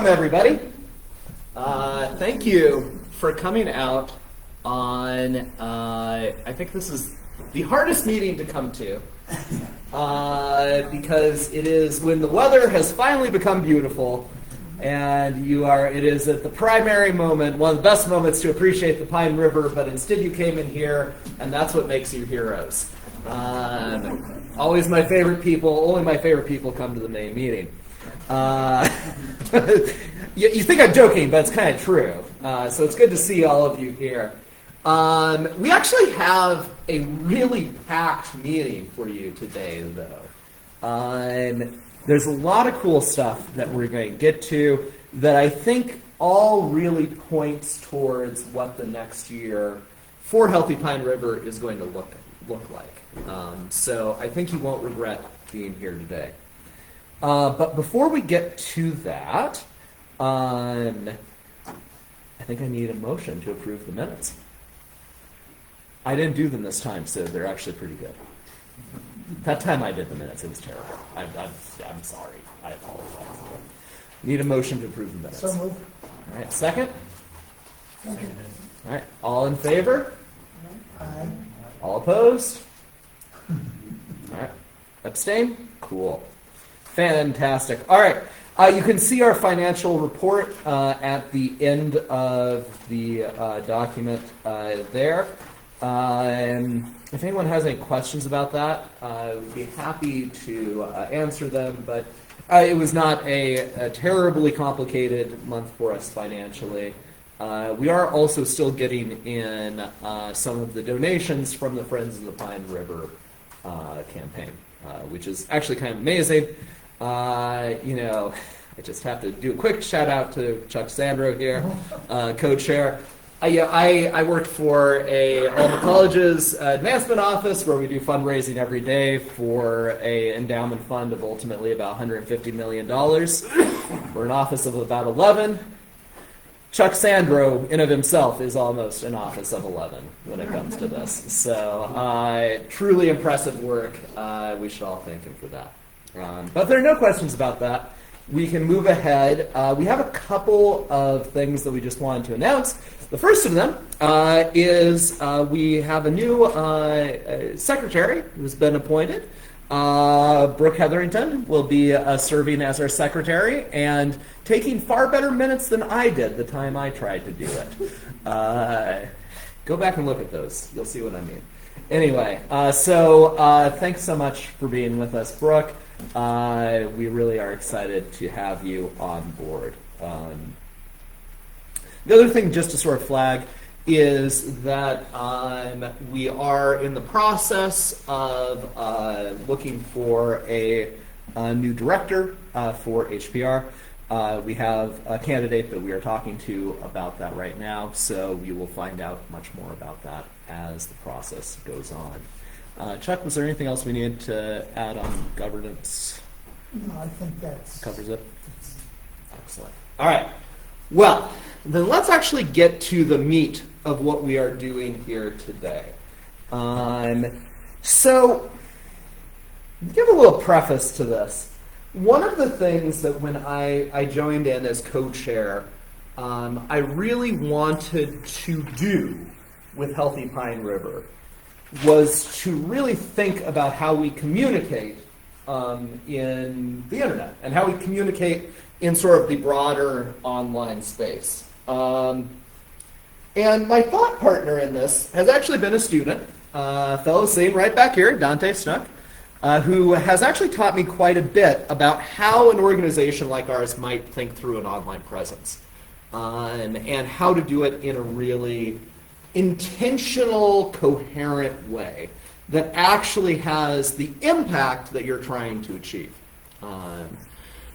Welcome, everybody. Thank you for coming out on, I think this is the hardest meeting to come to, because it is when the weather has finally become beautiful, and it is at the primary moment, one of the best moments to appreciate the Pine River, but instead you came in here, and that's what makes you heroes. Always my favorite people, only my favorite people come to the main meeting. You think I'm joking, but it's kind of true. So it's good to see all of you here. We actually have a really packed meeting for you today, though. There's a lot of cool stuff that we're going to get to that I think all really points towards what the next year for Healthy Pine River is going to look like. So I think you won't regret being here today. But before we get to that, I think I need a motion to approve the minutes. I didn't do them this time, so they're actually pretty good. That time I did the minutes, it was terrible. I'm sorry. I apologize. Need a motion to approve the minutes. So moved. All right, second? Second. All right, all in favor? Aye. All opposed? All right, abstain? Cool. Fantastic. All right. You can see our financial report at the end of the document there. If anyone has any questions about that, we'd be happy to answer them, but it was not a terribly complicated month for us financially. We are also still getting in some of the donations from the Friends of the Pine River campaign, which is actually kind of amazing. I just have to do a quick shout out to Chuck Sandro here, co-chair. I work for Alma College's advancement office where we do fundraising every day for an endowment fund of ultimately about $150 million. We're an office of about 11. Chuck Sandro, in of himself, is almost an office of 11 when it comes to this. So, truly impressive work. We should all thank him for that. But if there are no questions about that, we can move ahead. We have a couple of things that we just wanted to announce. The first of them is we have a new secretary who's been appointed. Brooke Hetherington will be serving as our secretary and taking far better minutes than I did the time I tried to do it. Go back and look at those. You'll see what I mean. Anyway, so thanks so much for being with us, Brooke. We really are excited to have you on board. The other thing just to sort of flag is that we are in the process of looking for a new director for HPR. We have a candidate that we are talking to about that right now, so we will find out much more about that as the process goes on. Chuck, was there anything else we needed to add on governance? No, I think that Covers it? Excellent. All right. Well, then let's actually get to the meat of what we are doing here today. So, give a little preface to this. One of the things that when I joined in as co-chair, I really wanted to do with Healthy Pine River was to really think about how we communicate in the internet and how we communicate in sort of the broader online space. And my thought partner in this has actually been a student, a fellow sitting right back here, Dante Snook, who has actually taught me quite a bit about how an organization like ours might think through an online presence and how to do it in a really intentional, coherent way that actually has the impact that you're trying to achieve.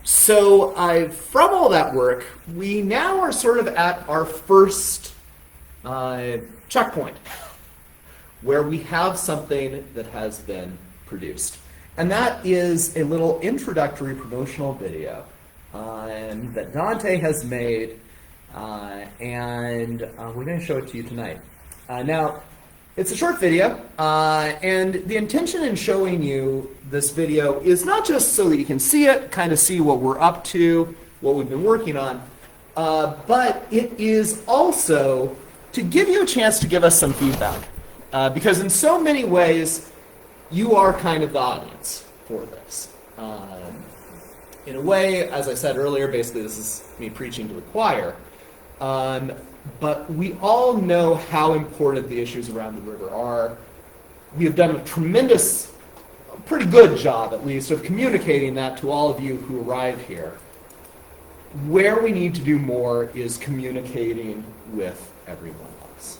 So from all that work, we now are sort of at our first checkpoint where we have something that has been produced. And that is a little introductory promotional video that Dante has made, and we're going to show it to you tonight. Now, it's a short video, and the intention in showing you this video is not just so that you can see it, kind of see what we're up to, what we've been working on. But it is also to give you a chance to give us some feedback. Because in so many ways, you are kind of the audience for this. In a way, as I said earlier, basically this is me preaching to the choir. But we all know how important the issues around the river are. We have done a pretty good job at least, of communicating that to all of you who arrive here. Where we need to do more is communicating with everyone else.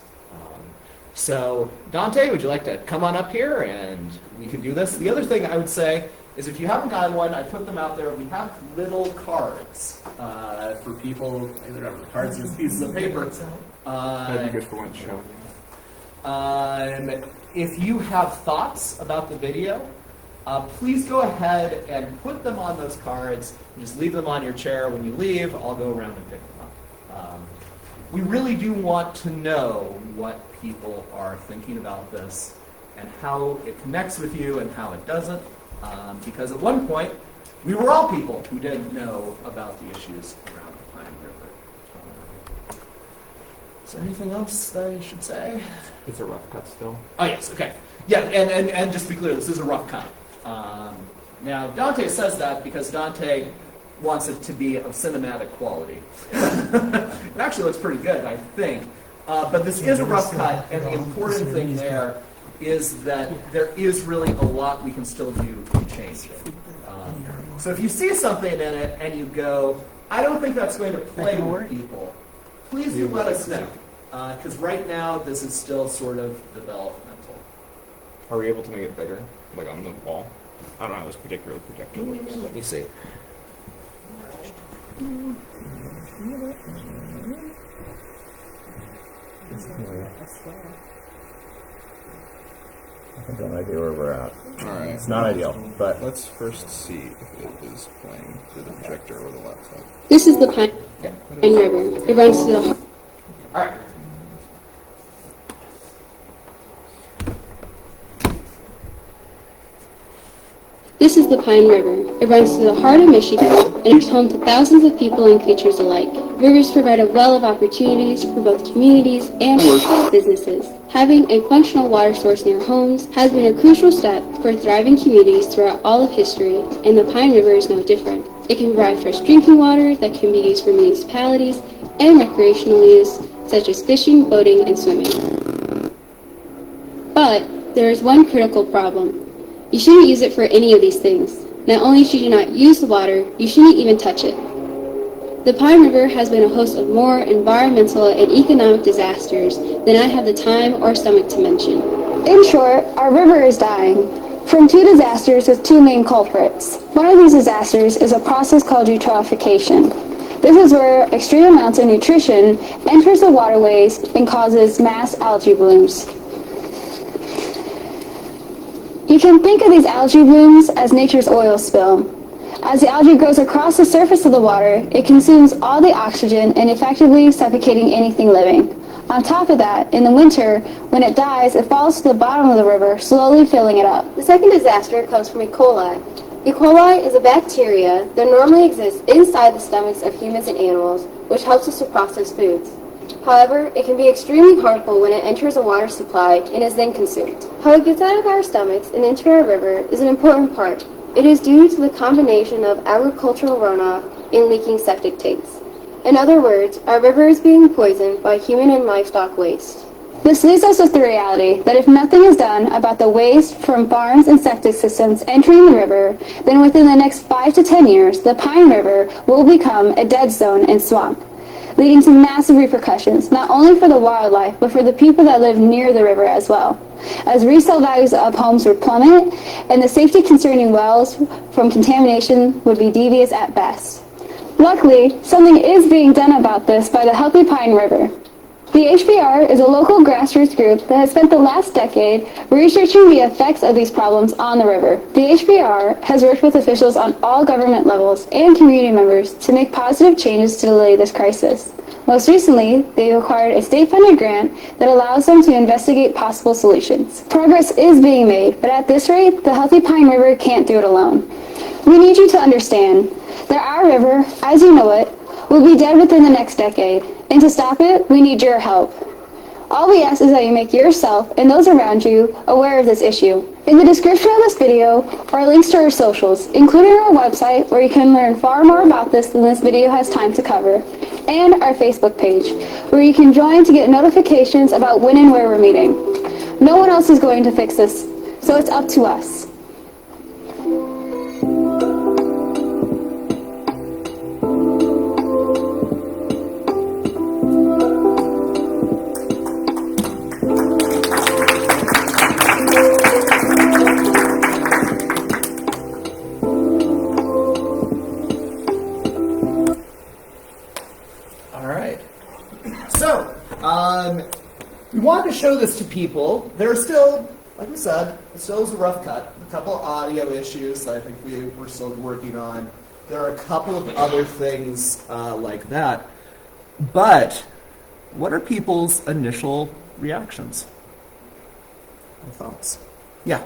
So, Dante, would you like to come on up here and we can do this? The other thing I would say is if you haven't gotten one, I put them out there. We have little cards for people. I don't know, cards or pieces of paper. That'd be good for one show. If you have thoughts about the video, please go ahead and put them on those cards. Just leave them on your chair. When you leave, I'll go around and pick them up. We really do want to know what people are thinking about this and how it connects with you and how it doesn't. Because at one point, we were all people who didn't know about the issues around the Pine River. Is there anything else that I should say? It's a rough cut still. Oh, yes, okay. Yeah, and just to be clear, this is a rough cut. Now, Dante says that because Dante wants it to be of cinematic quality. It actually looks pretty good, I think. But this is a rough cut, and the important thing there is that there is really a lot we can still do to change it. So if you see something in it and you go, I don't think that's going to play with people, please do let us know. Because right now, this is still sort of developmental. Are we able to make it bigger? Like on the wall? I don't know how this particular projector works. Let me see. I have no idea where we're at. Alright. It's not ideal, but Let's first see if it is playing through the projector or the laptop. This is the Pine River. It runs through the All right. This is the Pine River. It runs through the heart of Michigan and is home to thousands of people and creatures alike. Rivers provide a well of opportunities for both communities and businesses. Having a functional water source near homes has been a crucial step for thriving communities throughout all of history, and the Pine River is no different. It can provide fresh drinking water that can be used for municipalities and recreational use, such as fishing, boating, and swimming. But there is one critical problem. You shouldn't use it for any of these things. Not only should you not use the water, you shouldn't even touch it. The Pine River has been a host of more environmental and economic disasters than I have the time or stomach to mention. In short, our river is dying from two disasters with two main culprits. One of these disasters is a process called eutrophication. This is where extreme amounts of nutrition enters the waterways and causes mass algae blooms. You can think of these algae blooms as nature's oil spill. As the algae grows across the surface of the water, it consumes all the oxygen and effectively suffocating anything living. On top of that, in the winter, when it dies, it falls to the bottom of the river, slowly filling it up. The second disaster comes from E. coli. E. coli is a bacteria that normally exists inside the stomachs of humans and animals, which helps us to process foods. However, it can be extremely harmful when it enters a water supply and is then consumed. How it gets out of our stomachs and into our river is an important part. It is due to the combination of agricultural runoff and leaking septic tanks. In other words, our river is being poisoned by human and livestock waste. This leaves us with the reality that if nothing is done about the waste from farms and septic systems entering the river, then within the next 5 to 10 years, the Pine River will become a dead zone and swamp, leading to massive repercussions, not only for the wildlife, but for the people that live near the river as well, as resale values of homes would plummet, and the safety concerning wells from contamination would be devious at best. Luckily, something is being done about this by the Healthy Pine River. The HPR is a local grassroots group that has spent the last decade researching the effects of these problems on the river. The HPR has worked with officials on all government levels and community members to make positive changes to delay this crisis. Most recently, they acquired a state-funded grant that allows them to investigate possible solutions. Progress is being made, but at this rate, the Healthy Pine River can't do it alone. We need you to understand. that our river, as you know it, will be dead within the next decade. And to stop it, we need your help. All we ask is that you make yourself and those around you aware of this issue. In the description of this video are links to our socials, including our website where you can learn far more about this than this video has time to cover, and our Facebook page where you can join to get notifications about when and where we're meeting. No one else is going to fix this, so it's up to us. All right. So, we wanted to show this to people. There's still, like we said, it still is a rough cut. A couple of audio issues that I think we're still working on. There are a couple of other things like that. But what are people's initial reactions or thoughts? Yeah.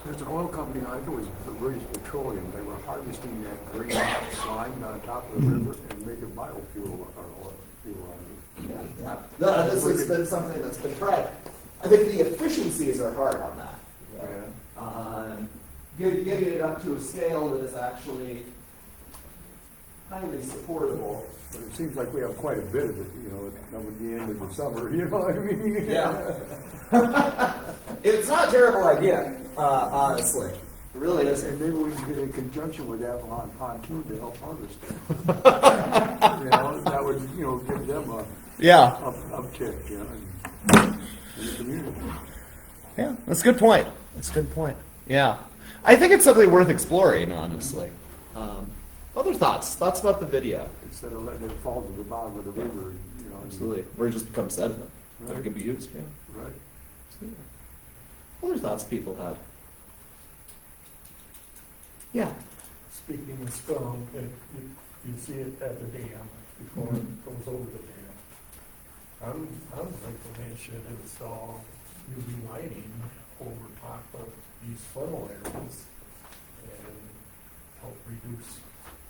There's an oil company, I think it was British Petroleum, they were harvesting that green slime on top of the river and making biofuel or oil fuel out of it. Yeah. No, this has been something that's been tried. I think the efficiencies are hard on that. Getting it up to a scale that is actually highly supportable. But it seems like we have quite a bit of it, you know, at the end of the summer, you know what I mean? Yeah. It's not a terrible idea, honestly. It really isn't. And maybe we can get in conjunction with Avalon Pontoon to help harvest it. You know, that would, you know, give them a uptick, you know, in the community. Yeah, that's a good point. That's a good point. Yeah. I think it's something worth exploring, honestly. Other thoughts? Thoughts about the video? Instead of letting it fall to the bottom of the river, you know. Absolutely. Where it just becomes sediment. That Right. can be used, yeah. Right. Absolutely. Other thoughts people have? Yeah. Speaking of scum, you see it at the dam before it goes over the dam. I'm thinking they should install UV lighting over top of these funnel areas and help reduce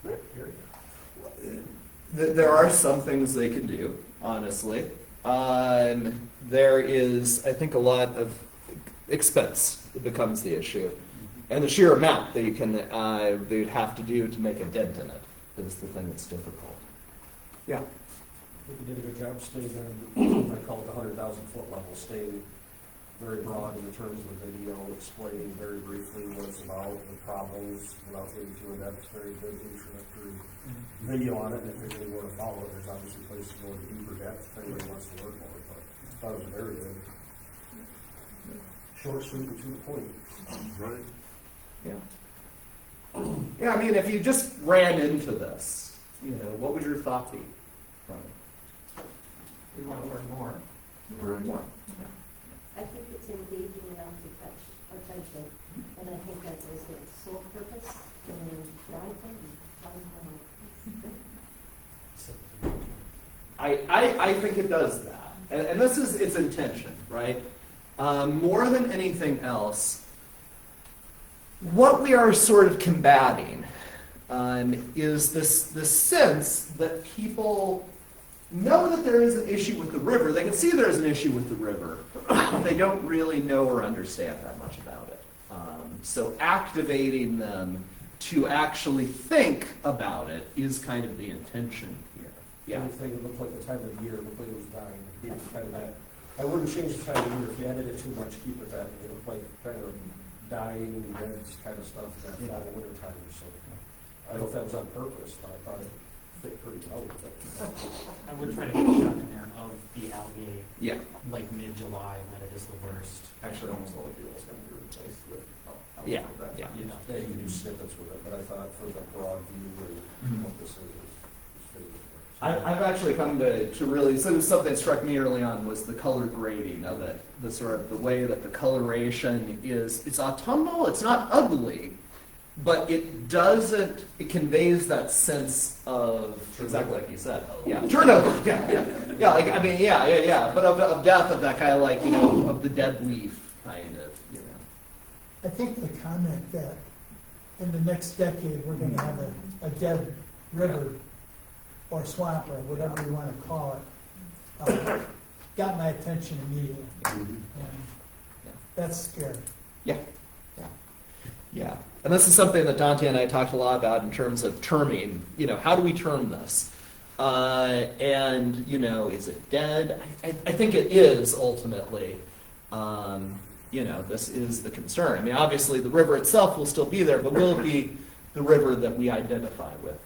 bacteria. There are some things they can do, honestly. There is, I think, a lot of expense that becomes the issue. And the sheer amount that you can, they'd have to do to make a dent in it is the thing that's difficult. Yeah. I think you did a good job staying there, I call it the 100,000-foot level, staying very broad in terms of the video, explaining very briefly what it's about, the problems, without getting too in-depth, very good introductory video on it, and if there's any more to follow, there's obviously places to go into deeper depth if anybody wants to learn more, but I thought it was very good. Short, sweet, and to the point. Right. Yeah. Yeah, I mean, if you just ran into this, you know, what would your thought be from it? We want to learn more. Learn more. I think it's engaging enough to catch attention, and I think that is its sole purpose, and driving. I think it does that. And this is its intention, right? More than anything else, what we are sort of combating is this sense that people know that there is an issue with the river. They can see there's an issue with the river, but they don't really know or understand that much about it. So activating them to actually think about it is kind of the intention here. Yeah. Anything that looked like the time of the year, looked like it was dying. Keep it kind of that. I wouldn't change the time of year. If you added it too much, keep it that. It looked like kind of dying, dead kind of stuff that fall winter time or so. I don't know if that was on purpose, but I thought it fit pretty well with it. I would try to get a shot in there of the algae, Yeah. like mid-July when it is the worst. Actually, almost all the fuel is going to be replaced with. Yeah. Yeah. You know, yeah, you can do snippets with it, but I thought for the broad view of what this is pretty good. I've actually come to really, so something that struck me early on was the color grading of it. The sort of the way that the coloration is, it's autumnal, it's not ugly, but it doesn't, it conveys that sense of, exactly like you said. Yeah, turnover, yeah, like, I mean, yeah, but of death, of that kind of like, you know, of the dead leaf, kind of, you know. I think the comment that in the next decade, we're gonna have a dead river or swamp or whatever you want to call it, got my attention immediately. And that's scary. Yeah. And this is something that Dante and I talked a lot about in terms of terming. How do we term this? And, is it dead? I think it is ultimately. This is the concern. I mean, obviously the river itself will still be there, but will it be the river that we identify with?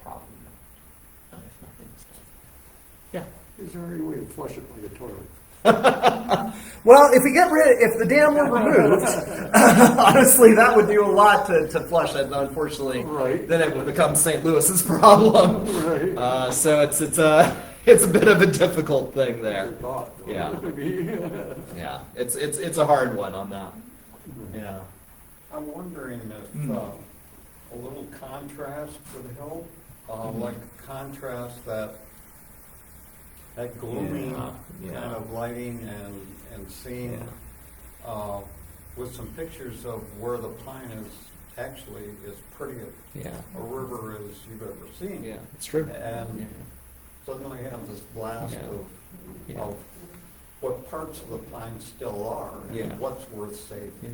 Probably not. If nothing's done. Yeah. Is there any way to flush it like a toilet? Well, if the dam were removed, honestly, that would do a lot to flush it. Unfortunately, Right. then it would become St. Louis's problem. Right. So it's a bit of a difficult thing there. Good thought. Yeah. Maybe. Yeah, it's a hard one on that. Yeah. I'm wondering if a little contrast would help, like contrast that gloomy kind of lighting and seeing with some pictures of where the pine is actually as pretty a river as you've ever seen. Yeah, it's true. And suddenly have this blast of what parts of the pine still are and what's worth saving. Yeah.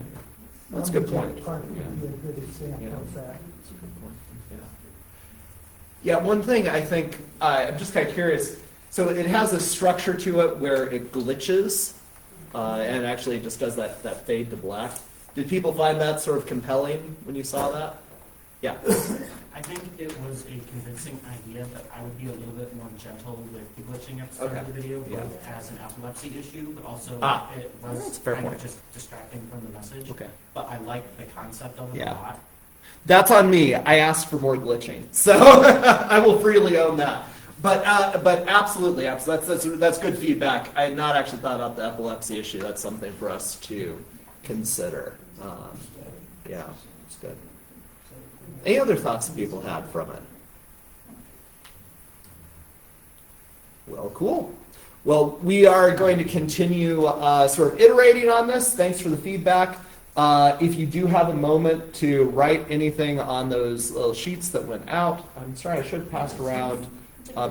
That's a good point. Park would be a good example of that. That's a good point. Yeah, one thing I think, I'm just kind of curious, so it has a structure to it where it glitches, and actually it just does that fade to black. Did people find that sort of compelling when you saw that? Yeah. I think it was a convincing idea that I would be a little bit more gentle with the glitching at the start of the video, both as an epilepsy issue, but also it was kind of just distracting from the message. Okay. But I like the concept of it a lot. That's on me. I asked for more glitching, so I will freely own that. But absolutely, that's good feedback. I had not actually thought about the epilepsy issue. That's something for us to consider. Yeah, it's good. Any other thoughts that people had from it? Well, cool. Well, we are going to continue sort of iterating on this. Thanks for the feedback. If you do have a moment to write anything on those little sheets that went out, I'm sorry, I should have passed around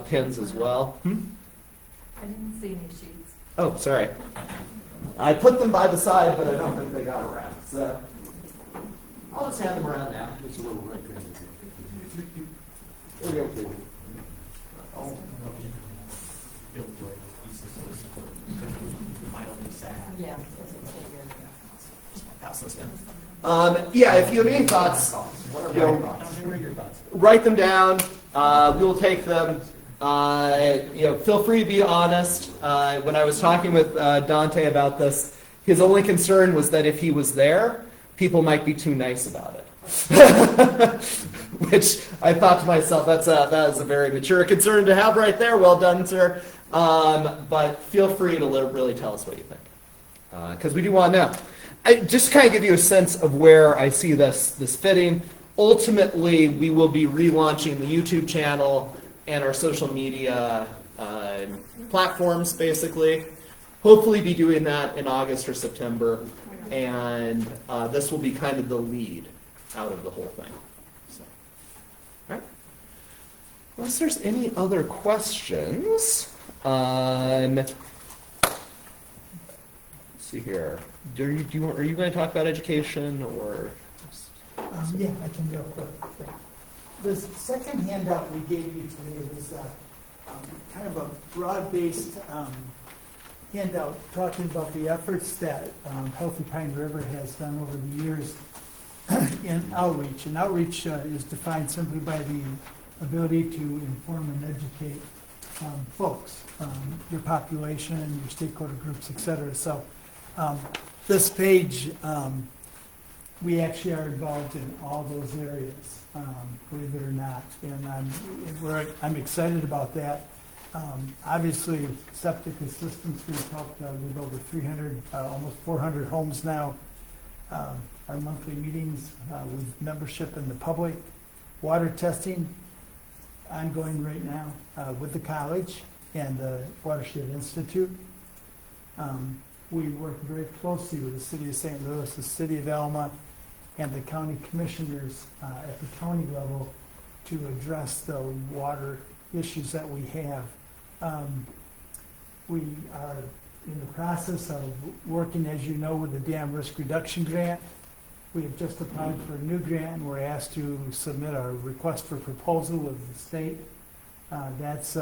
pins as well. I didn't see any sheets. Oh, sorry. I put them by the side, but I don't think they got around. So I'll just hand them around now. It's a little rectangle. Here we go. Yeah. Pass this down. If you have any thoughts, write them down. We'll take them. Feel free to be honest. When I was talking with Dante about this, his only concern was that if he was there, people might be too nice about it. Which I thought to myself, that is a very mature concern to have right there. Well done, sir. But feel free to really tell us what you think, because we do want to know. Just kind of give you a sense of where I see this fitting. Ultimately, we will be relaunching the YouTube channel and our social media platforms, basically. Hopefully be doing that in August or September, and this will be kind of the lead out of the whole thing. So, all right. Unless there's any other questions, let's see here. Are you going to talk about education or? Yeah, I can go quick. The second handout we gave you today was kind of a broad-based handout talking about the efforts that Healthy Pine River has done over the years in outreach. And outreach is defined simply by the ability to inform and educate folks, your population, your stakeholder groups, et cetera. So this page, we actually are involved in all those areas, believe it or not. And I'm excited about that. Obviously, septic assistance, we've helped with over 300, almost 400 homes now. Our monthly meetings with membership and the public. Water testing, ongoing right now with the college and the Watershed Institute. We work very closely with the City of St. Louis, the City of Alma, and the county commissioners at the county level to address the water issues that we have. We are in the process of working, as you know, with the dam risk reduction grant. We have just applied for a new grant, and we're asked to submit our request for proposal with the state. That's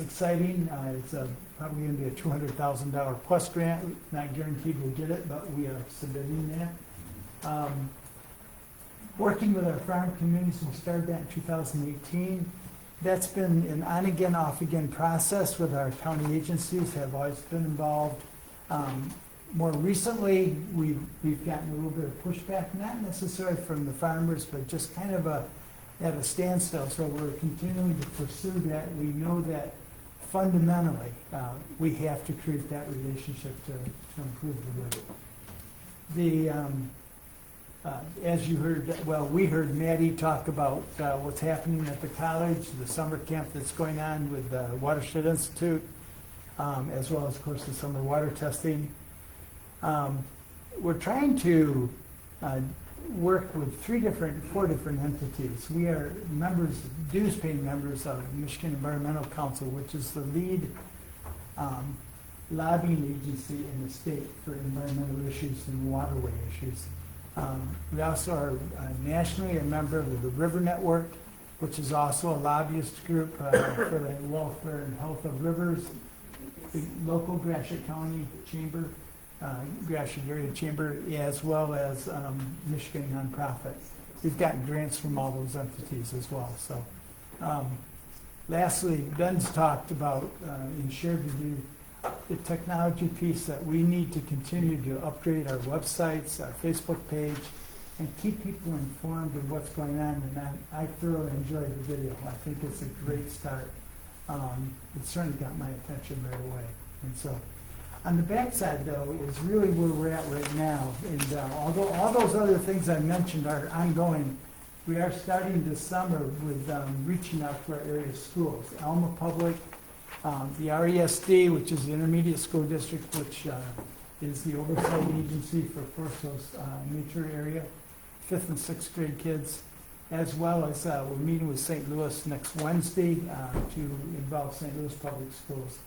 exciting. It's probably going to be a $200,000 plus grant. Not guaranteed we'll get it, but we are submitting that. Working with our farm communities, we started that in 2018. That's been an on-again, off-again process with our county agencies, have always been involved. More recently, we've gotten a little bit of pushback, not necessarily from the farmers, but just kind of at a standstill. So we're continuing to pursue that. We know that fundamentally, we have to create that relationship to improve the river. As you heard, well, we heard Maddie talk about what's happening at the college, the summer camp that's going on with the Watershed Institute, as well as, of course, the summer water testing. We're trying to work with four different entities. We are dues-paying members of Michigan Environmental Council, which is the lead lobbying agency in the state for environmental issues and waterway issues. We also are nationally a member of the River Network, which is also a lobbyist group for the welfare and health of rivers. The local Gratiot County Chamber, Gratiot Area Chamber, as well as Michigan nonprofits. We've gotten grants from all those entities as well. So, lastly, Ben's talked about and shared with you the technology piece that we need to continue to upgrade our websites, our Facebook page, and keep people informed of what's going on. And I thoroughly enjoyed the video. I think it's a great start. It certainly got my attention right away. And so, on the backside, though, is really where we're at right now. And although all those other things I mentioned are ongoing, we are starting this summer with reaching out to our area schools. Alma Public, the RESD, which is the Intermediate School District, which is the oversight agency for Forest Nature Area, 5th and 6th grade kids, as well as we're meeting with St. Louis next Wednesday to involve St. Louis Public Schools.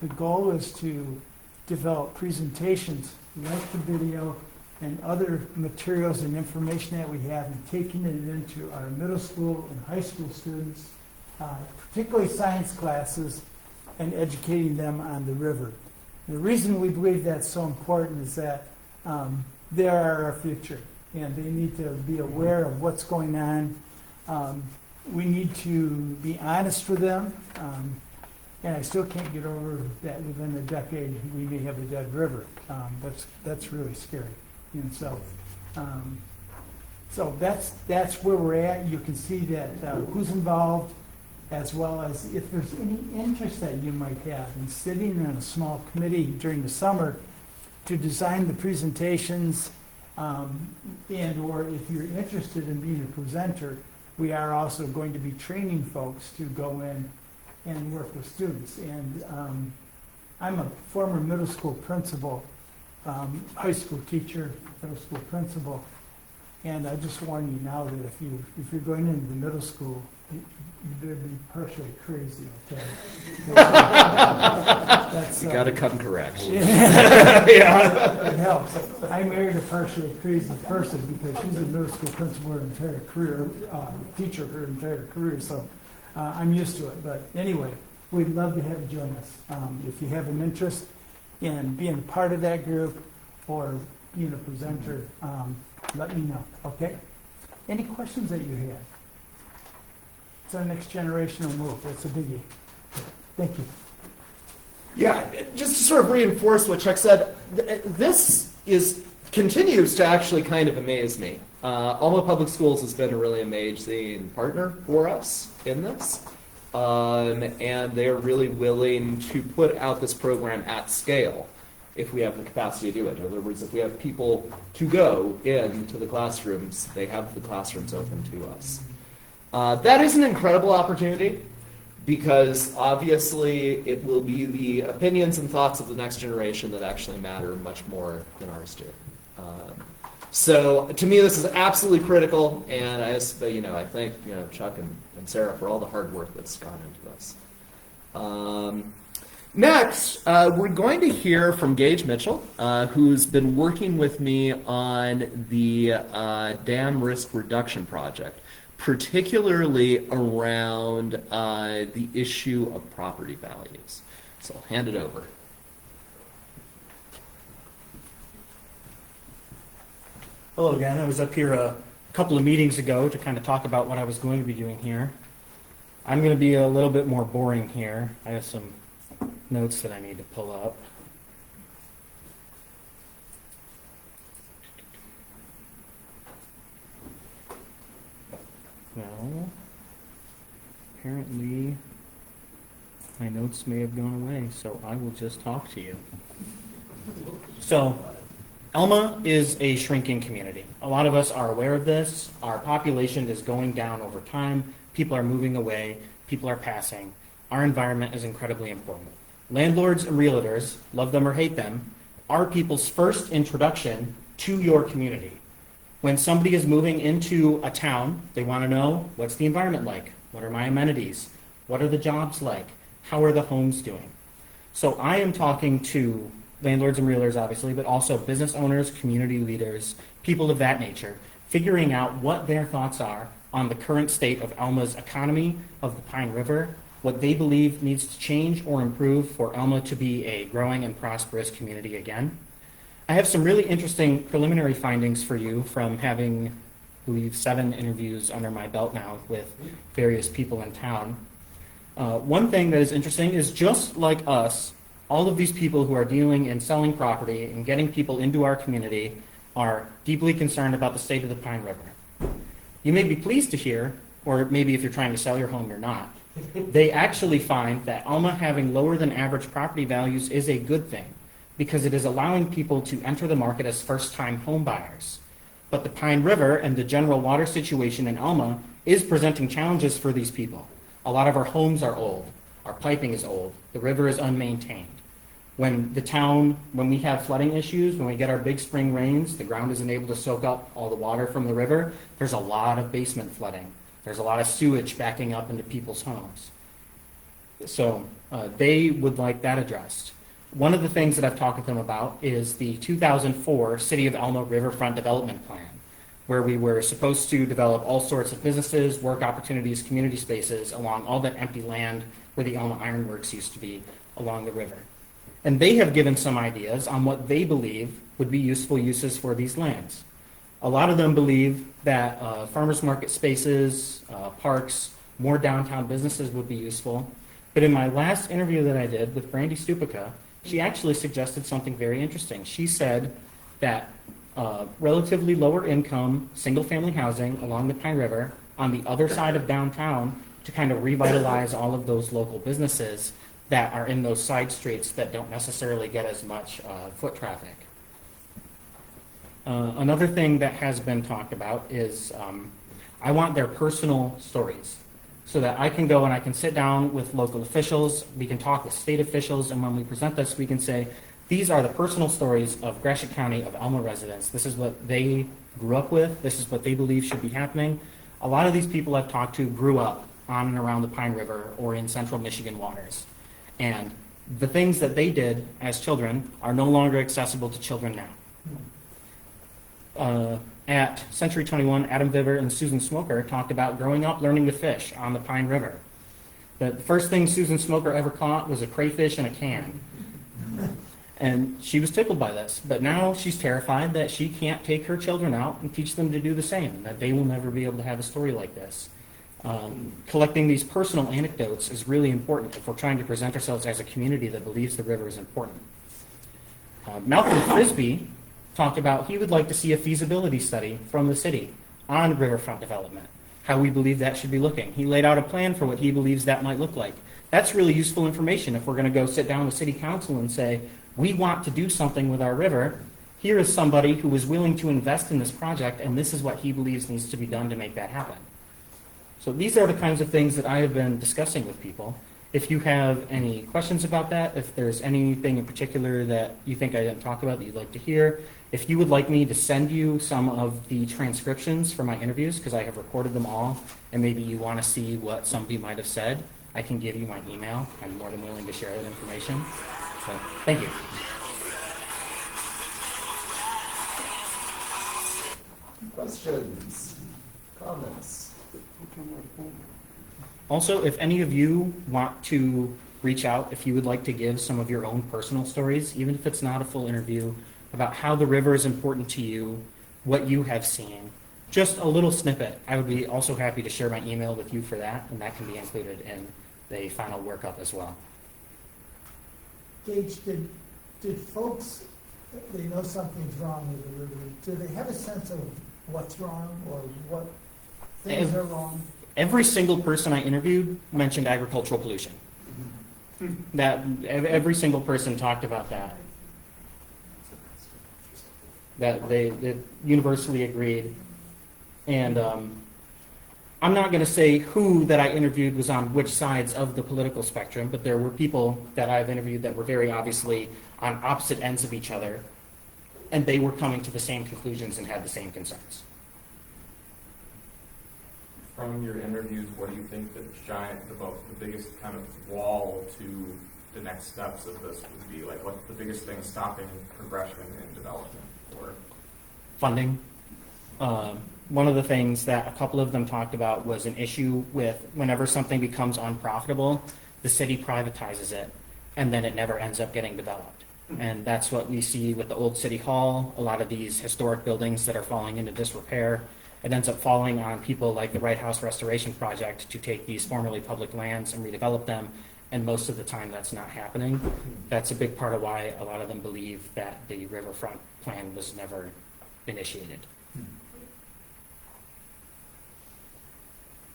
The goal is to develop presentations like the video and other materials and information that we have, and taking it into our middle school and high school students, particularly science classes, and educating them on the river. The reason we believe that's so important is that they are our future, and they need to be aware of what's going on. We need to be honest with them, and I still can't get over that within a decade we may have a dead river. That's really scary. And so, that's where we're at. You can see that who's involved, as well as if there's any interest that you might have in sitting in a small committee during the summer to design the presentations, and or if you're interested in being a presenter, we are also going to be training folks to go in and work with students. And I'm a former middle school principal, high school teacher, middle school principal, and I just warn you now that if you're going into the middle school, you better be partially crazy, okay? You gotta come correct. Yeah. It helps. I married a partially crazy person because she's a middle school principal her entire career, teacher her entire career, so I'm used to it. But anyway, we'd love to have you join us. If you have an interest in being part of that group or being a presenter, let me know, okay? Any questions that you have? It's our next generational move. That's a biggie. Thank you. Yeah, just to sort of reinforce what Chuck said, this continues to actually kind of amaze me. Alma Public Schools has been a really amazing partner for us in this, and they are really willing to put out this program at scale if we have the capacity to do it. In other words, if we have people to go into the classrooms, they have the classrooms open to us. That is an incredible opportunity because obviously it will be the opinions and thoughts of the next generation that actually matter much more than ours do. So to me, this is absolutely critical, and I thank Chuck and Sarah for all the hard work that's gone into this. Next, we're going to hear from Gage Mitchell, who's been working with me on the dam risk reduction project, particularly around the issue of property values. So I'll hand it over. Hello again. I was up here a couple of meetings ago to kind of talk about what I was going to be doing here. I'm going to be a little bit more boring here. I have some notes that I need to pull up. Well, apparently my notes may have gone away, so I will just talk to you. So, Alma is a shrinking community. A lot of us are aware of this. Our population is going down over time. People are moving away. People are passing. Our environment is incredibly important. Landlords and realtors, love them or hate them, are people's first introduction to your community. When somebody is moving into a town, they want to know, what's the environment like? What are my amenities? What are the jobs like? How are the homes doing? So I am talking to landlords and realtors, obviously, but also business owners, community leaders, people of that nature, figuring out what their thoughts are on the current state of Alma's economy, of the Pine River, what they believe needs to change or improve for Alma to be a growing and prosperous community again. I have some really interesting preliminary findings for you from having, I believe, 7 interviews under my belt now with various people in town. One thing that is interesting is, just like us, all of these people who are dealing in selling property and getting people into our community are deeply concerned about the state of the Pine River. You may be pleased to hear, or maybe if you're trying to sell your home, you're not, they actually find that Alma having lower than average property values is a good thing, because it is allowing people to enter the market as first-time home buyers. But the Pine River and the general water situation in Alma is presenting challenges for these people. A lot of our homes are old. Our piping is old. The river is unmaintained. When we have flooding issues, when we get our big spring rains, the ground isn't able to soak up all the water from the river. There's a lot of basement flooding. There's a lot of sewage backing up into people's homes. So they would like that addressed. One of the things that I've talked with them about is the 2004 City of Alma Riverfront Development Plan, where we were supposed to develop all sorts of businesses, work opportunities, community spaces along all that empty land where the Alma Iron Works used to be along the river. And they have given some ideas on what they believe would be useful uses for these lands. A lot of them believe that farmers market spaces, parks, more downtown businesses would be useful. But in my last interview that I did with Brandy Stupica, she actually suggested something very interesting. She said that relatively lower income, single-family housing along the Pine River on the other side of downtown to kind of revitalize all of those local businesses that are in those side streets that don't necessarily get as much foot traffic. Another thing that has been talked about is I want their personal stories, so that I can go and I can sit down with local officials, we can talk with state officials, and when we present this, we can say, these are the personal stories of Gratiot County, of Alma residents. This is what they grew up with. This is what they believe should be happening. A lot of these people I've talked to grew up on and around the Pine River or in central Michigan waters. And the things that they did as children are no longer accessible to children now. At Century 21, Adam Viver and Susan Smoker talked about growing up learning to fish on the Pine River. The first thing Susan Smoker ever caught was a crayfish in a can. And she was tickled by this, but now she's terrified that she can't take her children out and teach them to do the same, that they will never be able to have a story like this. Collecting these personal anecdotes is really important if we're trying to present ourselves as a community that believes the river is important. Malcolm Frisbee talked about he would like to see a feasibility study from the city on riverfront development, how we believe that should be looking. He laid out a plan for what he believes that might look like. That's really useful information if we're going to go sit down with city council and say, we want to do something with our river. Here is somebody who is willing to invest in this project, and this is what he believes needs to be done to make that happen. So these are the kinds of things that I have been discussing with people. If you have any questions about that, if there's anything in particular that you think I didn't talk about that you'd like to hear, If you would like me to send you some of the transcriptions from my interviews, because I have recorded them all, and maybe you want to see what somebody might have said, I can give you my email. I'm more than willing to share that information. So, thank you. Questions? Comments? Also, if any of you want to reach out, if you would like to give some of your own personal stories, even if it's not a full interview, about how the river is important to you, what you have seen, just a little snippet. I would be also happy to share my email with you for that, and that can be included in the final workup as well. Gage, did folks, they know something's wrong with the river, do they have a sense of what's wrong or what things are wrong? Every single person I interviewed mentioned agricultural pollution. That every single person talked about that. That they universally agreed. And I'm not going to say who that I interviewed was on which sides of the political spectrum, but there were people that I've interviewed that were very obviously on opposite ends of each other, and they were coming to the same conclusions and had the same concerns. From your interviews, what do you think the biggest kind of wall to the next steps of this would be? Like, what's the biggest thing stopping progression and development? Or Funding. One of the things that a couple of them talked about was an issue with whenever something becomes unprofitable, the city privatizes it, and then it never ends up getting developed. And that's what we see with the old city hall, a lot of these historic buildings that are falling into disrepair. It ends up falling on people like the Wright House Restoration Project to take these formerly public lands and redevelop them, and most of the time that's not happening. That's a big part of why a lot of them believe that the riverfront plan was never initiated.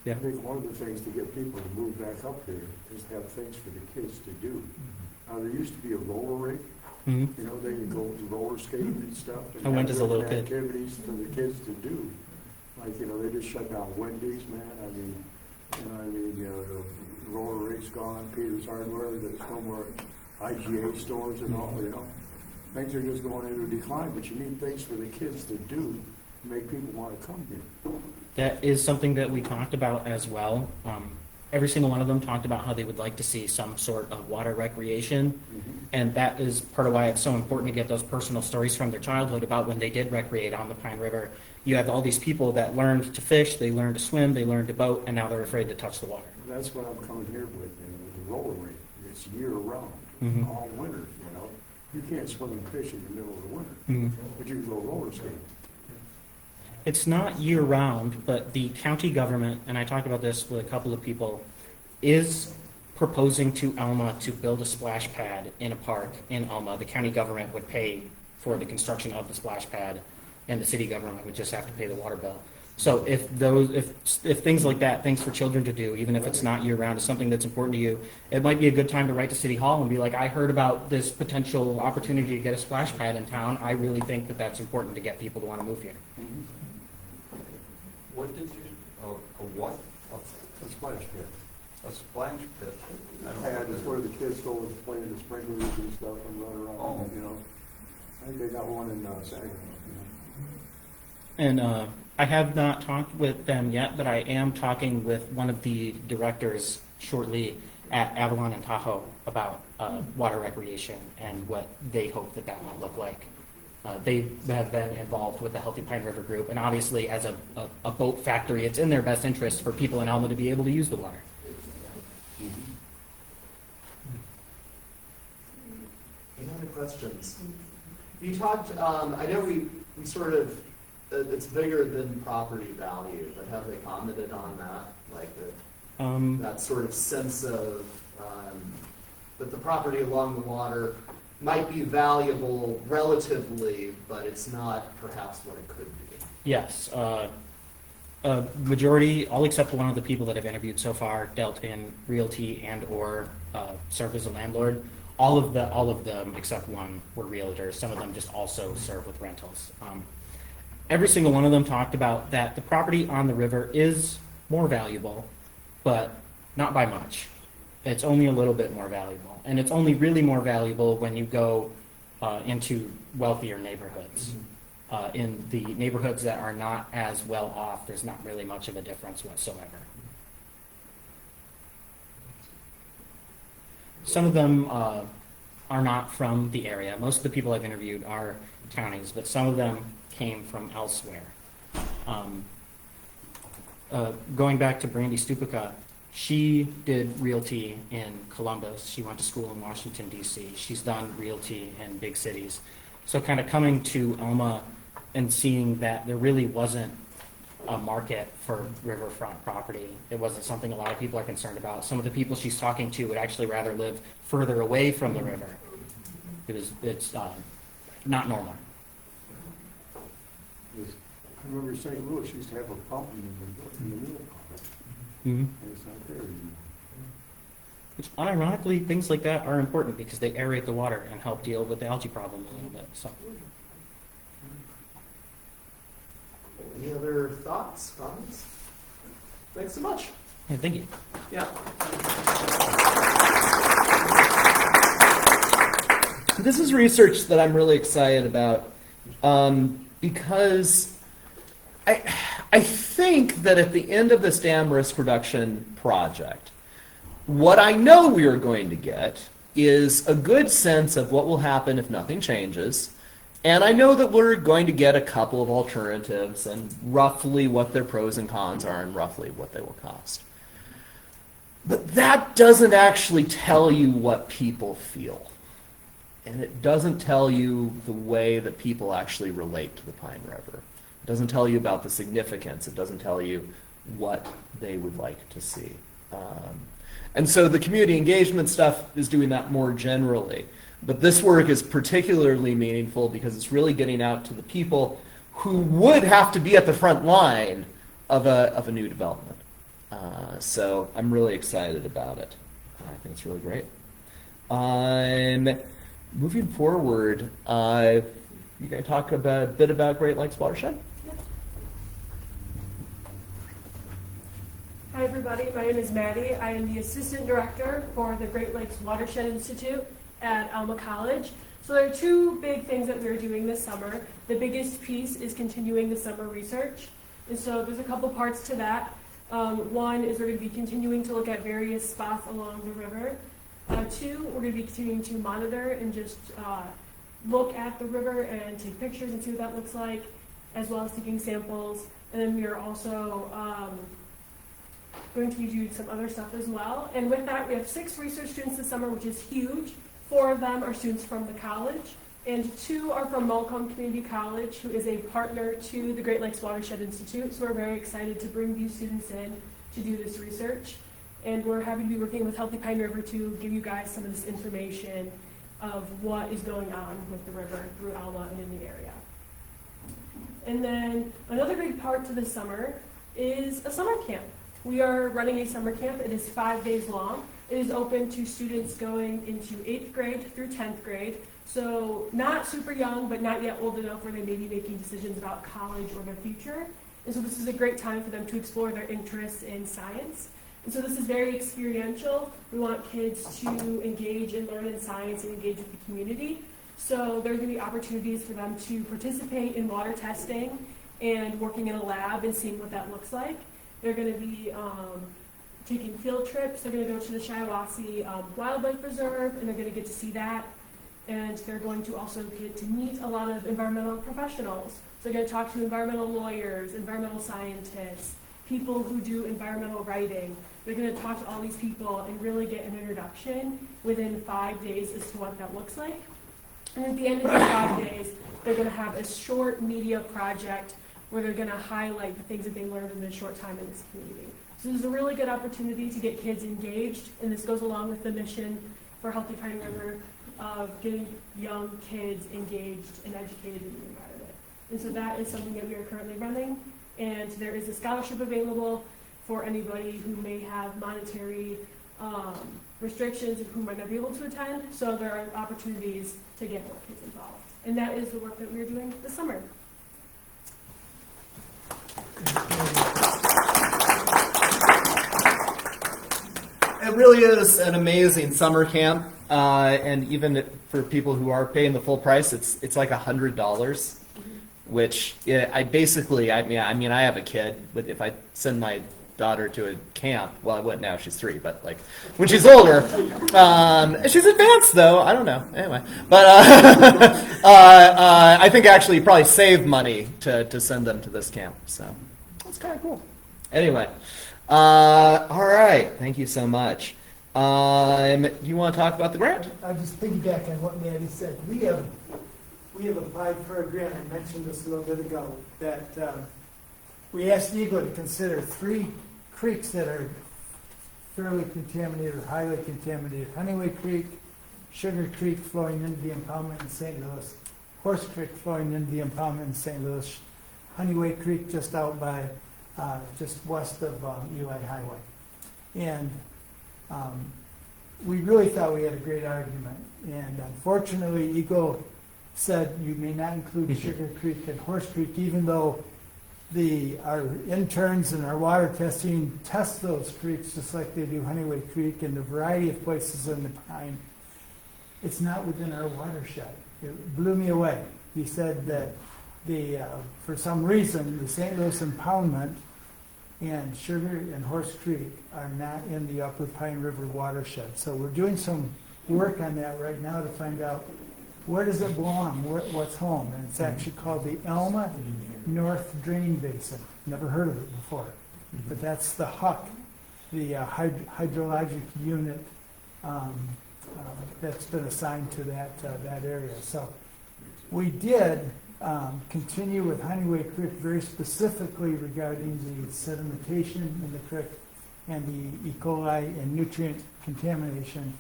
I think one of the things to get people to move back up here is to have things for the kids to do. There used to be a roller rink. You know, they could go roller skating and stuff. And I went as a little kid. Activities for the kids to do. Like, you know, they just shut down Wendy's, man. The roller rink's gone, Peter's Hardware, there's no more IGA stores and all, you know. Things are just going into decline, but you need things for the kids to do to make people want to come here. That is something that we talked about as well. Every single one of them talked about how they would like to see some sort of water recreation. And that is part of why it's so important to get those personal stories from their childhood about when they did recreate on the Pine River. You have all these people that learned to fish, they learned to swim, they learned to boat, and now they're afraid to touch the water. That's what I'm coming here with, the roller rink. It's year round, all winter, you know. You can't swim and fish in the middle of the winter, but you can go roller skating. It's not year-round, but the county government, and I talked about this with a couple of people, is proposing to Alma to build a splash pad in a park in Alma. The county government would pay for the construction of the splash pad, and the city government would just have to pay the water bill. So if things like that, things for children to do, even if it's not year-round, is something that's important to you, it might be a good time to write to City Hall and be like, I heard about this potential opportunity to get a splash pad in town. I really think that that's important to get people to want to move here. What did you, a what? A splash pad. A splash pit? Pad is where the kids go and play in the sprinklers and stuff and run around, you know. I think they got one in Saginaw, you know. And I have not talked with them yet, but I am talking with one of the directors shortly at Avalon and Tahoe about water recreation and what they hope that that might look like. They have been involved with the Healthy Pine River Group, and obviously as a boat factory, it's in their best interest for people in Alma to be able to use the water. Any other questions? You talked, I know we sort of, it's bigger than property value, but have they commented on that? Like that sort of sense of, that the property along the water might be valuable relatively, but it's not perhaps what it could be. Yes. Majority, all except one of the people that I've interviewed so far, dealt in realty and or served as a landlord. All of them except one were realtors. Some of them just also serve with rentals. Every single one of them talked about that the property on the river is more valuable, but not by much. It's only a little bit more valuable. And it's only really more valuable when you go into wealthier neighborhoods. in the neighborhoods that are not as well off, there's not really much of a difference whatsoever. Some of them are not from the area. Most of the people I've interviewed are townies, but some of them came from elsewhere. Going back to Brandy Stupica, she did realty in Columbus. She went to school in Washington, D.C. She's done realty in big cities. So kind of coming to Alma and seeing that there really wasn't a market for riverfront property. It wasn't something a lot of people are concerned about. Some of the people she's talking to would actually rather live further away from the river. It's not normal. I remember St. Louis used to have a fountain in the middle of it. Mm-hmm. And it's not there anymore. Which, unironically, things like that are important because they aerate the water and help deal with the algae problem a little bit. So, Any other thoughts, comments? Thanks so much. yeah, thank you. Yeah. This is research that I'm really excited about because I think that at the end of this dam risk reduction project, what I know we are going to get is a good sense of what will happen if nothing changes. And I know that we're going to get a couple of alternatives and roughly what their pros and cons are and roughly what they will cost. But that doesn't actually tell you what people feel. And it doesn't tell you the way that people actually relate to the Pine River. It doesn't tell you about the significance. It doesn't tell you what they would like to see. And so the community engagement stuff is doing that more generally. But this work is particularly meaningful because it's really getting out to the people who would have to be at the front line of a new development. So I'm really excited about it. I think it's really great. Moving forward, you guys talk a bit about Great Lakes Watershed? Hi everybody, my name is Maddie. I am the Assistant Director for the Great Lakes Watershed Institute at Alma College. So there are two big things that we're doing this summer. The biggest piece is continuing the summer research. And so there's a couple parts to that. One is we're going to be continuing to look at various spots along the river. Two, we're going to be continuing to monitor and just look at the river and take pictures and see what that looks like, as well as taking samples. And then we are also going to be doing some other stuff as well. And with that, we have 6 research students this summer, which is huge. 4 of them are students from the college, and 2 are from Mulcomb Community College, who is a partner to the Great Lakes Watershed Institute. So we're very excited to bring these students in to do this research. And we're happy to be working with Healthy Pine River to give you guys some of this information of what is going on with the river through Alma and in the area. And then another big part to this summer is a summer camp. We are running a summer camp. It is 5 days long. It is open to students going into 8th grade through 10th grade. So not super young, but not yet old enough where they may be making decisions about college or their future. And so this is a great time for them to explore their interests in science. And so this is very experiential. We want kids to engage and learn in science and engage with the community. So there's going to be opportunities for them to participate in water testing and working in a lab and seeing what that looks like. They're going to be taking field trips. They're going to go to the Shiawassee Wildlife Reserve, and they're going to get to see that. And they're going to also get to meet a lot of environmental professionals. So they're going to talk to environmental lawyers, environmental scientists, people who do environmental writing. They're going to talk to all these people and really get an introduction within 5 days as to what that looks like. And at the end of the 5 days, they're going to have a short media project where they're going to highlight the things that they learned in a short time in this community. So this is a really good opportunity to get kids engaged, and this goes along with the mission for Healthy Pine River of getting young kids engaged and educated in the environment. And so that is something that we are currently running, and there is a scholarship available for anybody who may have monetary restrictions and who might not be able to attend. So there are opportunities to get more kids involved. And that is the work that we're doing this summer. It really is an amazing summer camp, and even for people who are paying the full price, it's like $100, which I mean, I have a kid, but if I send my daughter to a camp, well, I wouldn't now, she's 3, but like when she's older, she's advanced though, I don't know, anyway. But I think actually you probably save money to send them to this camp, so that's kind of cool. Anyway, all right, thank you so much. You want to talk about the grant? I'll just piggyback on what Maddie said. We have applied for a grant, I mentioned this a little bit ago, that we asked Eagle to consider 3 creeks that are fairly contaminated or highly contaminated. Honeyway Creek, Sugar Creek flowing into the impoundment in St. Louis, Horse Creek flowing into the impoundment in St. Louis, Honeyway Creek just out by, just west of Eli Highway. And we really thought we had a great argument. And unfortunately, Eagle said you may not include Sugar Creek and Horse Creek, even though our interns and our water testing test those creeks just like they do Honeyway Creek and a variety of places in the Pine. It's not within our watershed. It blew me away. He said that for some reason, the St. Louis impoundment and Sugar and Horse Creek are not in the Upper Pine River watershed. So we're doing some work on that right now to find out where does it belong, what's home. And it's actually called the Alma North Drain Basin. Never heard of it before. But that's the HUC, the hydrologic unit that's been assigned to that area. So we did continue with Honeyway Creek very specifically regarding the sedimentation in the creek and the E. coli and nutrient contamination.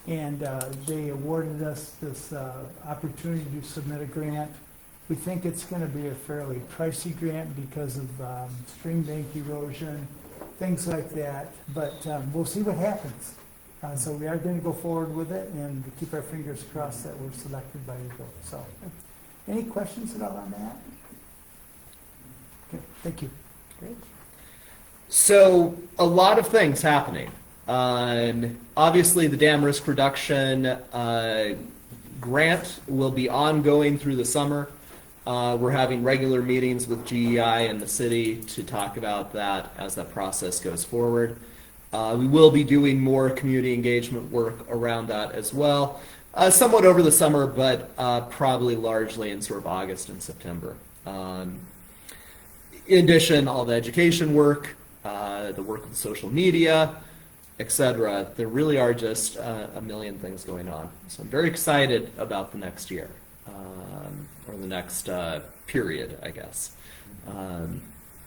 And they awarded us this opportunity to submit a grant. We think it's going to be a fairly pricey grant because of stream bank erosion, things like that. But we'll see what happens. So we are going to go forward with it and keep our fingers crossed that we're selected by Eagle. So, any questions at all on that? Okay, thank you. Great. So, a lot of things happening. Obviously, the dam risk reduction grant will be ongoing through the summer. We're having regular meetings with GEI and the city to talk about that as that process goes forward. We will be doing more community engagement work around that as well, somewhat over the summer, but probably largely in sort of August and September. In addition, all the education work, the work with social media, etc. There really are just a million things going on. So I'm very excited about the next year, or the next period, I guess.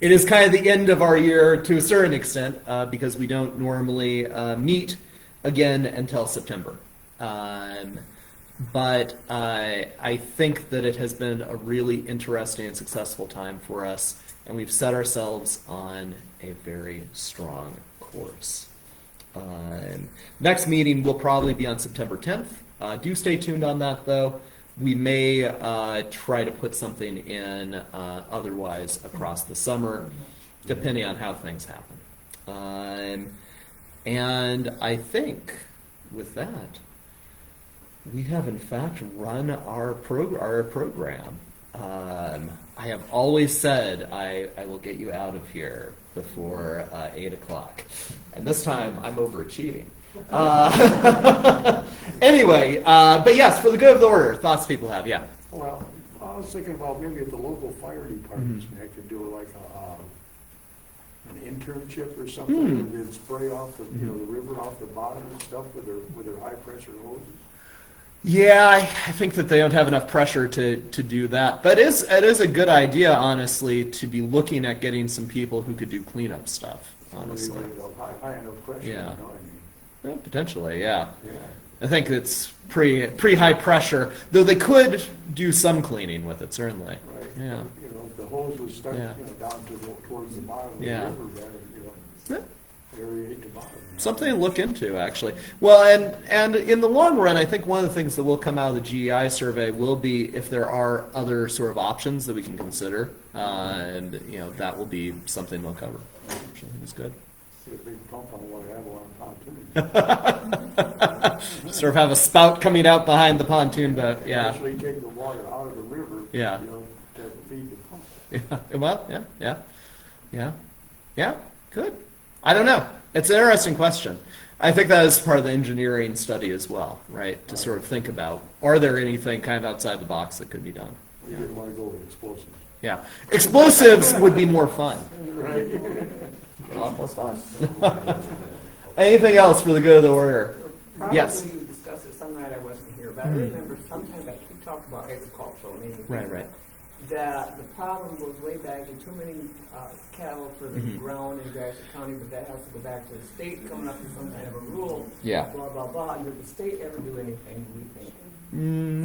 It is kind of the end of our year to a certain extent because we don't normally meet again until September. But I think that it has been a really interesting and successful time for us, and we've set ourselves on a very strong course. Next meeting will probably be on September 10th. Do stay tuned on that, though. We may try to put something in otherwise across the summer, depending on how things happen. And I think with that, we have in fact run our program. I have always said I will get you out of here before 8 o'clock. And this time I'm overachieving. Anyway, but yes, for the good of the order, thoughts people have, yeah. Well, I was thinking about maybe at the local fire departments, they could do like an internship or something, where they'd spray off the, the river off the bottom and stuff with their high pressure hoses. Yeah, I think that they don't have enough pressure to do that. But it is a good idea, honestly, to be looking at getting some people who could do cleanup stuff, honestly. High enough pressure, Yeah. you know what I mean? Well, potentially, yeah. Yeah. I think it's pretty high pressure, though they could do some cleaning with it, certainly. Right. Yeah. You know, if the hose was stuck, Yeah. Down towards the bottom of the Yeah. river, then, aerate the bottom. Something to look into, actually. Well, and in the long run, I think one of the things that will come out of the GEI survey will be if there are other sort of options that we can consider, and that will be something they'll cover. Which I think is good. See a big pump on what I have on pontoon. Sort of have a spout coming out behind the pontoon boat, yeah. Actually take the water out of the river. Yeah. To feed Well, yeah, good. I don't know. It's an interesting question. I think that is part of the engineering study as well, right? To sort of think about, are there anything kind of outside the box that could be done? You didn't want to go with explosives. Yeah. Explosives would be more fun. A lot more fun. Anything else for the good of the order? Yes. Probably you discussed it some night I wasn't here, but I remember sometime back you talked about agricultural, maybe. Right. That the problem goes way back in too many cattle for the ground in Gratiot County, but that has to go back to the state coming up with some kind of a rule. Yeah. Blah, blah, blah. And did the state ever do anything, do we think?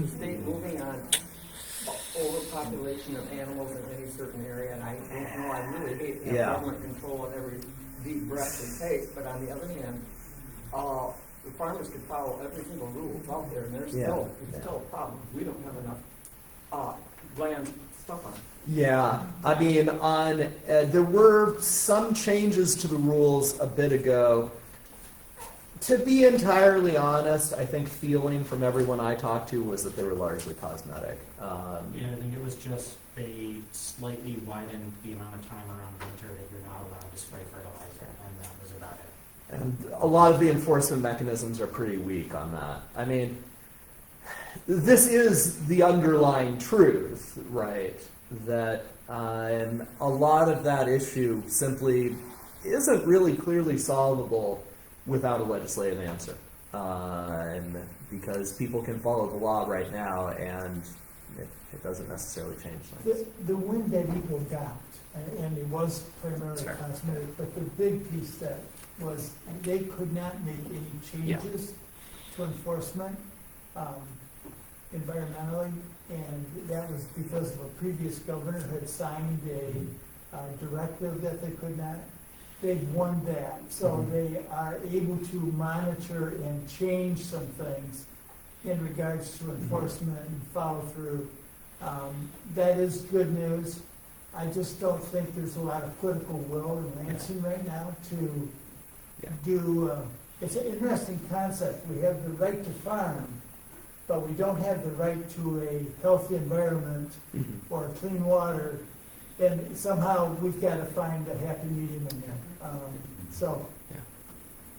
The state moving on overpopulation of animals in any certain area, and I don't know, I really hate to have government control on every deep breath we take, but on the other hand, the farmers can follow every single rule that's out there, and there's still a problem. We don't have enough land stuff on it. Yeah, I mean, there were some changes to the rules a bit ago. To be entirely honest, I think feeling from everyone I talked to was that they were largely cosmetic. Yeah, I think it was just they slightly widened the amount of time around winter that you're not allowed to spray fertilizer, and that was about it. And a lot of the enforcement mechanisms are pretty weak on that. I mean, this is the underlying truth, right? That a lot of that issue simply isn't really clearly solvable without a legislative answer. Because people can follow the law right now, and it doesn't necessarily change things. The win that Eagle got, and it was primarily cosmetic, but the big piece that was they could not make any changes to enforcement environmentally, and that was because of a previous governor had signed a directive that they could not. They've won that, so they are able to monitor and change some things in regards to enforcement and follow through. That is good news. I just don't think there's a lot of political will in Lansing right now to do. It's an interesting concept. We have the right to farm, but we don't have the right to a healthy environment or clean water. And somehow we've got to find a happy medium in there.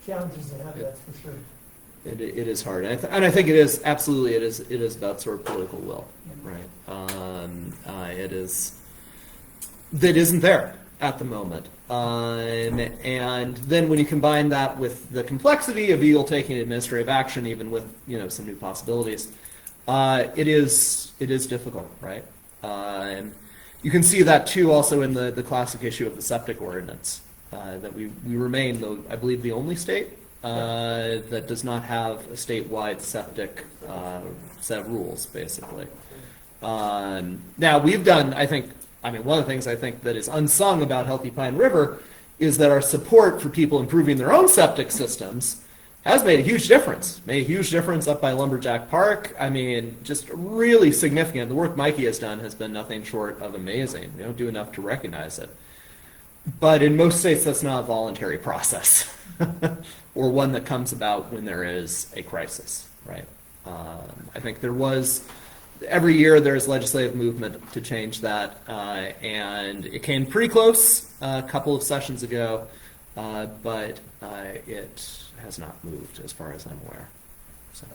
Challenges ahead, that's for sure. It is hard, and I think it is absolutely. It is about sort of political will, right? It is that isn't there at the moment, and then when you combine that with the complexity of Eagle taking administrative action, even with some new possibilities, it is difficult, right? You can see that too also in the classic issue of the septic ordinance, that we remain, I believe, the only state that does not have a statewide septic set of rules, basically. Now, we've done, one of the things I think that is unsung about Healthy Pine River is that our support for people improving their own septic systems has made a huge difference. Made a huge difference up by Lumberjack Park. I mean, just really significant. The work Mikey has done has been nothing short of amazing. We don't do enough to recognize it. But in most states, that's not a voluntary process, or one that comes about when there is a crisis, right? I think every year there's legislative movement to change that, and it came pretty close a couple of sessions ago, but it has not moved as far as I'm aware. So,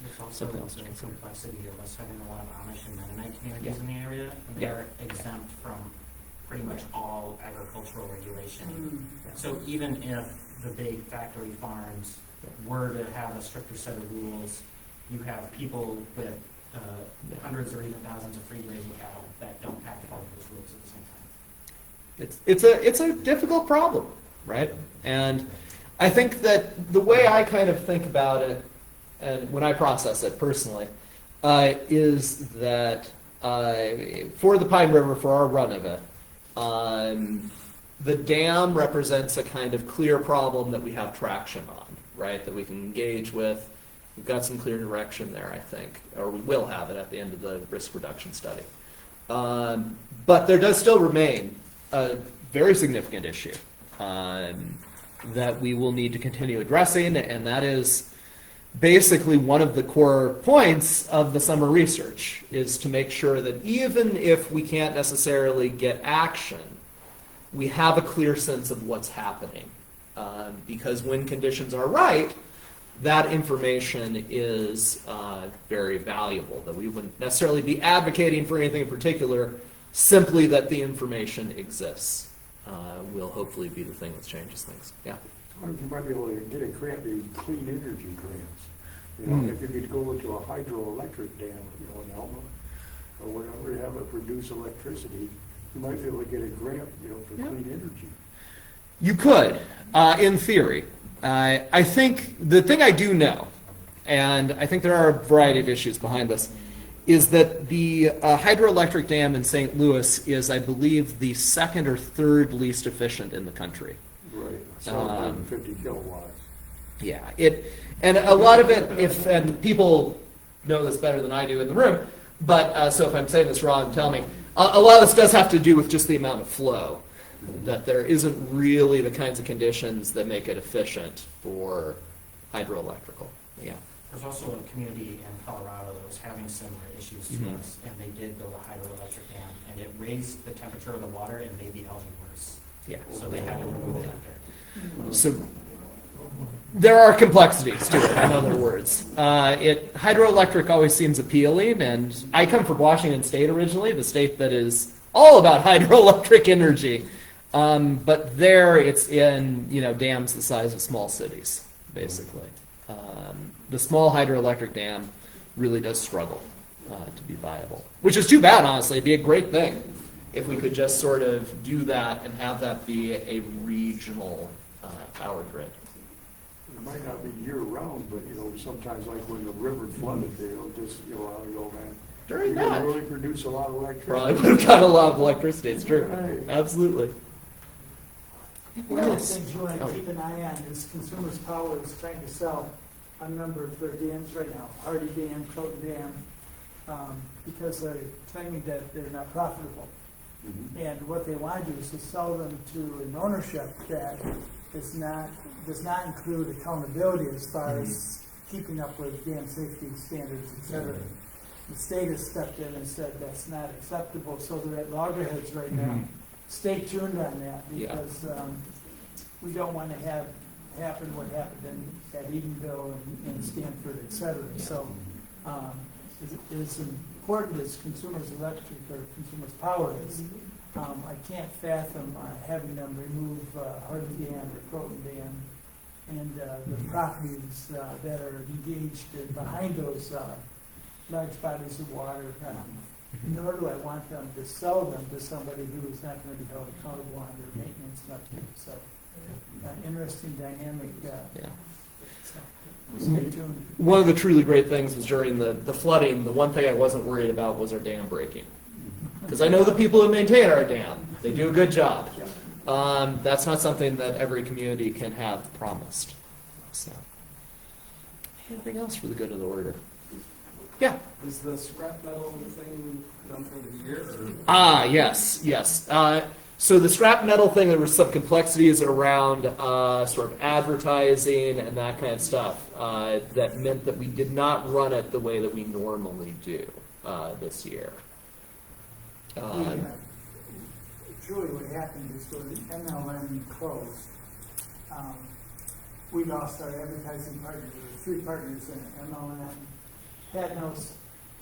there's also the complexity of us having a lot of Amish and Mennonite communities in the area, and they're exempt from pretty much all agricultural regulation. So even if the big factory farms were to have a stricter set of rules, you have people with hundreds or even thousands of free grazing cattle that don't have to follow those rules at the same time. It's a difficult problem, right? And I think that the way I kind of think about it, and when I process it personally, is that for the Pine River, for our run of it, the dam represents a kind of clear problem that we have traction on, right? That we can engage with. We've got some clear direction there, I think, or we will have it at the end of the risk reduction study. But there does still remain a very significant issue that we will need to continue addressing, and that is basically one of the core points of the summer research is to make sure that even if we can't necessarily get action, we have a clear sense of what's happening. Because when conditions are right, that information is very valuable, that we wouldn't necessarily be advocating for anything in particular, simply that the information exists will hopefully be the thing that changes things. Yeah. I wonder if you might be able to get a grant, these clean energy grants. You know, if you could go into a hydroelectric dam, you know, in Alma, or whatever, have it produce electricity, you might be able to get a grant, you know, for clean energy. You could, in theory. I think the thing I do know, and I think there are a variety of issues behind this, is that the hydroelectric dam in St. Louis is, I believe, the second or third least efficient in the country. Right, 750 kilowatts. Yeah, and a lot of it, and people know this better than I do in the room, but so if I'm saying this wrong, tell me. A lot of this does have to do with just the amount of flow, that there isn't really the kinds of conditions that make it efficient for hydroelectrical. Yeah. There's also a community in Colorado that was having similar issues to us, and they did build a hydroelectric dam, and it raised the temperature of the water and made the algae worse. Yeah. So they had to remove it after. So there are complexities to it, in other words. Hydroelectric always seems appealing, and I come from Washington State originally, the state that is all about hydroelectric energy. But there it's in, dams the size of small cities, basically. The small hydroelectric dam really does struggle to be viable, which is too bad, honestly. It'd be a great thing if we could just sort of do that and have that be a regional power grid. It might not be year-round, but, sometimes like when the river flooded, just, I'll go, man. During that. that. Really produce a lot of electricity. Probably would have got a lot of electricity, it's true. Right. Absolutely. One of the things you want to keep an eye on is Consumers Power is trying to sell a number of their dams right now, Hardy Dam, Croton Dam, because they're claiming that they're not profitable. Mm-hmm. And what they want to do is to sell them to an ownership that does not include accountability as far as keeping up with dam safety standards, et cetera. The state has stepped in and said that's not acceptable, so they're at loggerheads right now. Stay tuned on that, because we don't want to have happen what happened at Edenville and Stanford, et cetera. So it's important as Consumers Electric or Consumers Power is. I can't fathom having them remove Hardy Dam or Croton Dam and the properties that are engaged behind those large bodies of water. Nor do I want them to sell them to somebody who is not going to be held accountable on their maintenance and upkeep. So, interesting dynamic. So stay tuned. One of the truly great things was during the flooding, the one thing I wasn't worried about was our dam breaking. Because I know the people who maintain our dam. They do a good job. That's not something that every community can have promised. So, anything else for the good of the order? Yeah. Is the scrap metal thing done for the year? Yes. So the scrap metal thing, there were some complexities around sort of advertising and that kind of stuff that meant that we did not run it the way that we normally do this year. Truly what happened is when the MLM closed, we lost our advertising partners. There were three partners in it, MLM, Padnos,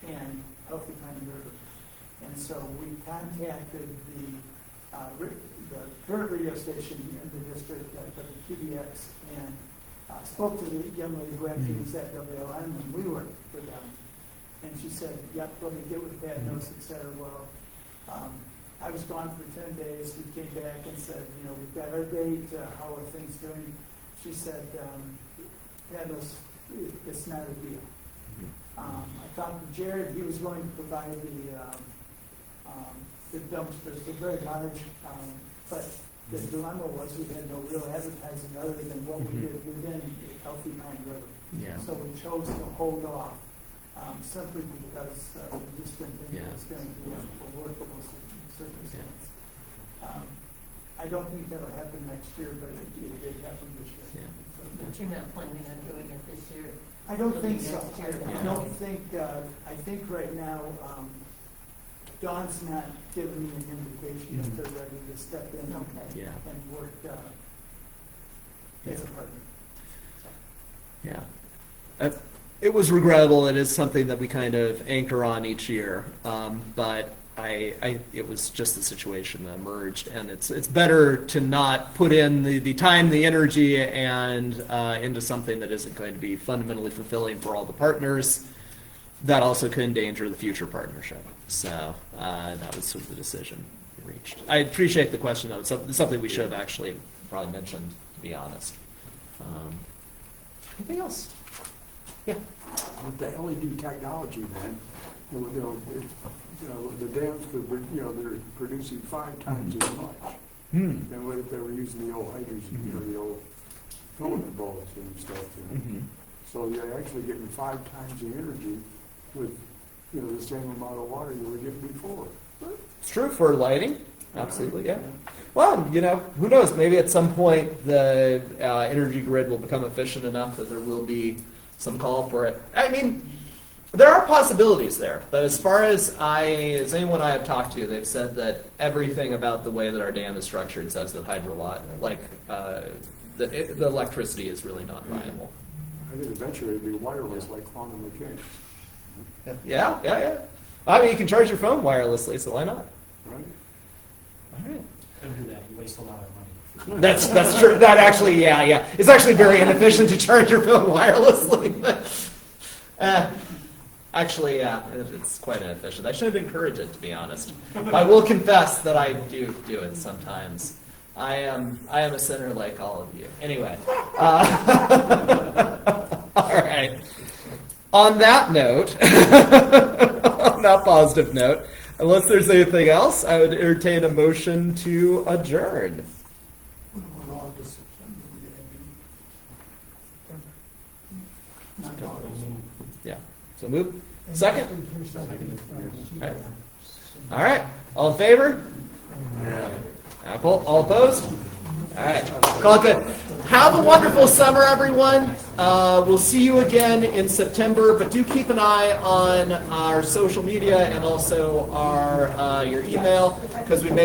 and Healthy Pine River. And so we contacted the current radio station in the district, WQBX, and spoke to the young lady who actually was at WLM when we worked for them. And she said, yep, let me get with Padnos, et cetera. Well, I was gone for 10 days. We came back and said, we've got our date. How are things doing? She said, Padnos, it's not a deal. I talked to Jared. He was going to provide the dumpsters. They're very large, but the dilemma was we had no real advertising other than what we did within Healthy Pine River. Yeah. So we chose to hold off simply because we just didn't think it was going to be a workable circumstance. I don't think that'll happen next year, but it did happen this year. But you're not planning on doing it this year? I don't think so. I don't think, I think right now, Dawn's not giving me an indication that they're ready to step in Yeah. and work, as a partner. Yeah. It was regrettable. It is something that we kind of anchor on each year. But it was just the situation that emerged, and it's better to not put in the time, the energy, and into something that isn't going to be fundamentally fulfilling for all the partners. That also could endanger the future partnership. So that was sort of the decision we reached. I appreciate the question, though. It's something we should have actually probably mentioned, to be honest. Anything else? Yeah. With the LED technology, man, the dams could, they're producing 5 times as much. And what if they were using the old hydrogen, the old filament bulbs and stuff, So you're actually getting 5 times the energy with, the same amount of water you were getting before. It's true for lighting. Absolutely, yeah. Well, who knows? Maybe at some point the energy grid will become efficient enough that there will be some call for it. I mean, there are possibilities there, but as far as anyone I have talked to, they've said that everything about the way that our dam is structured says that the electricity is really not viable. I think eventually it'll be wireless like quantum mechanics. Yeah. I mean, you can charge your phone wirelessly, so why not? Right? All right. Don't do that, you waste a lot of money. That's true. That actually, yeah. It's actually very inefficient to charge your phone wirelessly. Actually, yeah, it's quite inefficient. I should encourage it, to be honest. I will confess that I do it sometimes. I am a sinner like all of you. Anyway. All right. On that note, on that positive note, unless there's anything else, I would entertain a motion to adjourn. Yeah. So move. Second? All right. All in favor? All opposed? All right. Call it good. Have a wonderful summer, everyone. We'll see you again in September, but do keep an eye on our social media and also your email, because we may